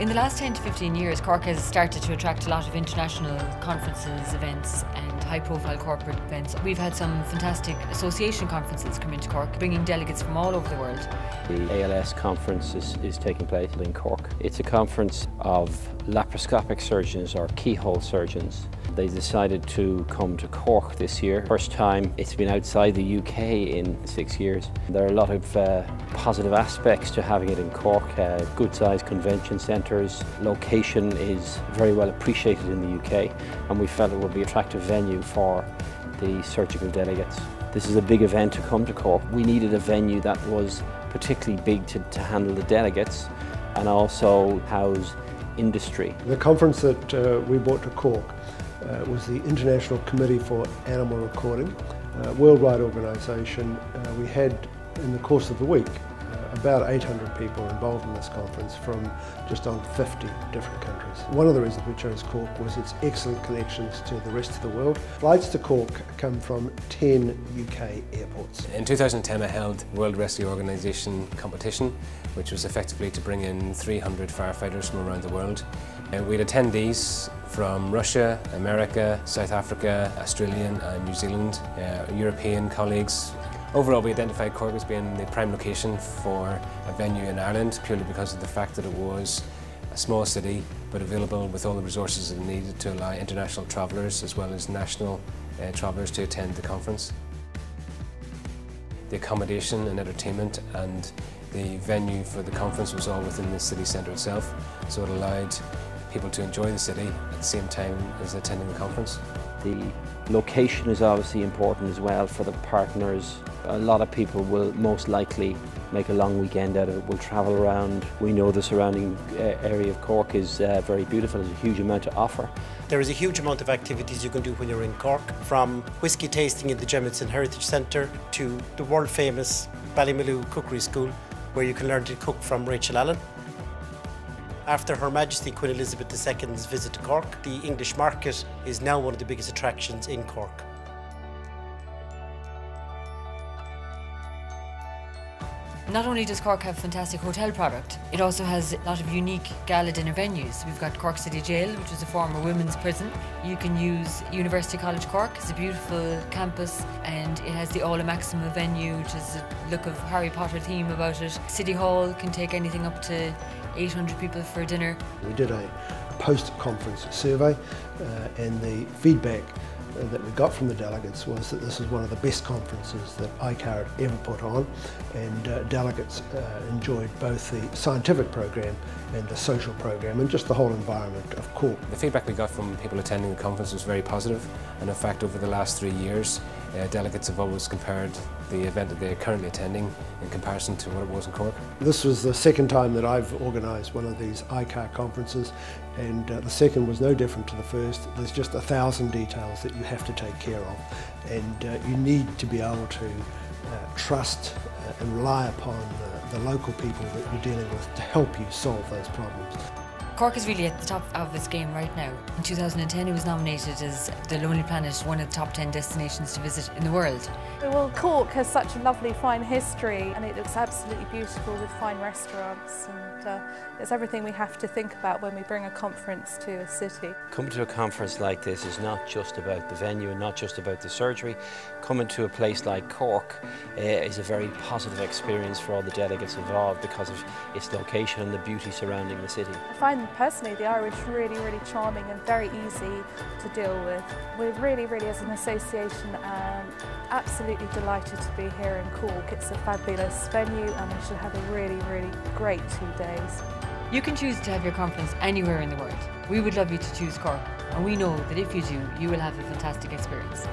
In the last 10 to 15 years, Cork has started to attract a lot of international conferences, events and high-profile corporate events. We've had some fantastic association conferences come into Cork, bringing delegates from all over the world. The ALS Conference is taking place in Cork. It's a conference of laparoscopic surgeons or keyhole surgeons. They decided to come to Cork this year. First time it's been outside the UK in 6 years. There are a lot of positive aspects to having it in Cork. Good-sized convention centres. Location is very well appreciated in the UK, and we felt it would be an attractive venue for the surgical delegates. This is a big event to come to Cork. We needed a venue that was particularly big to handle the delegates and also house industry. The conference that we brought to Cork was the International Committee for Animal Recording, a worldwide organisation. We had, in the course of the week, about 800 people involved in this conference from just on 50 different countries. One of the reasons we chose Cork was its excellent connections to the rest of the world. Flights to Cork come from 10 UK airports. In 2010 I held World Rescue Organisation competition, which was effectively to bring in 300 firefighters from around the world. We had attendees from Russia, America, South Africa, Australian and New Zealand, European colleagues. Overall, we identified Cork as being the prime location for a venue in Ireland, purely because of the fact that it was a small city, but available with all the resources it needed to allow international travellers as well as national travellers to attend the conference. The accommodation and entertainment and the venue for the conference was all within the city centre itself, so it allowed people to enjoy the city at the same time as attending the conference. The location is obviously important as well for the partners. A lot of people will most likely make a long weekend out of it, will travel around. We know the surrounding area of Cork is very beautiful, there's a huge amount to offer. There is a huge amount of activities you can do when you're in Cork, from whisky tasting in the Jemison Heritage Centre to the world famous Ballymaloe Cookery School, where you can learn to cook from Rachel Allen. After Her Majesty Queen Elizabeth II's visit to Cork, the English market is now one of the biggest attractions in Cork. Not only does Cork have fantastic hotel product, it also has a lot of unique gala dinner venues. We've got Cork City Jail, which was a former women's prison. You can use University College Cork, it's a beautiful campus, and it has the Aula Maxima venue, which is a look of Harry Potter theme about it. City Hall can take anything up to 800 people for dinner. We did a post-conference survey and the feedback that we got from the delegates was that this is one of the best conferences that ICAR had ever put on, and delegates enjoyed both the scientific program and the social program and just the whole environment of Cork. The feedback we got from people attending the conference was very positive, and in fact over the last 3 years delegates have always compared the event that they're currently attending in comparison to what it was in Cork. This was the second time that I've organised one of these ICAR conferences, and the second was no different to the first. There's just 1,000 details that you have to take care of, and you need to be able to trust and rely upon the local people that you're dealing with to help you solve those problems. Cork is really at the top of its game right now. In 2010 it was nominated as The Lonely Planet, one of the top 10 destinations to visit in the world. Well, Cork has such a lovely fine history, and it looks absolutely beautiful with fine restaurants, and it's everything we have to think about when we bring a conference to a city. Coming to a conference like this is not just about the venue and not just about the surgery. Coming to a place like Cork is a very positive experience for all the delegates involved because of its location and the beauty surrounding the city. I find personally the Irish really, really charming and very easy to deal with. We're really, as an association, absolutely delighted to be here in Cork. It's a fabulous venue and we should have a really, great 2 days. You can choose to have your conference anywhere in the world. We would love you to choose Cork, and we know that if you do, you will have a fantastic experience.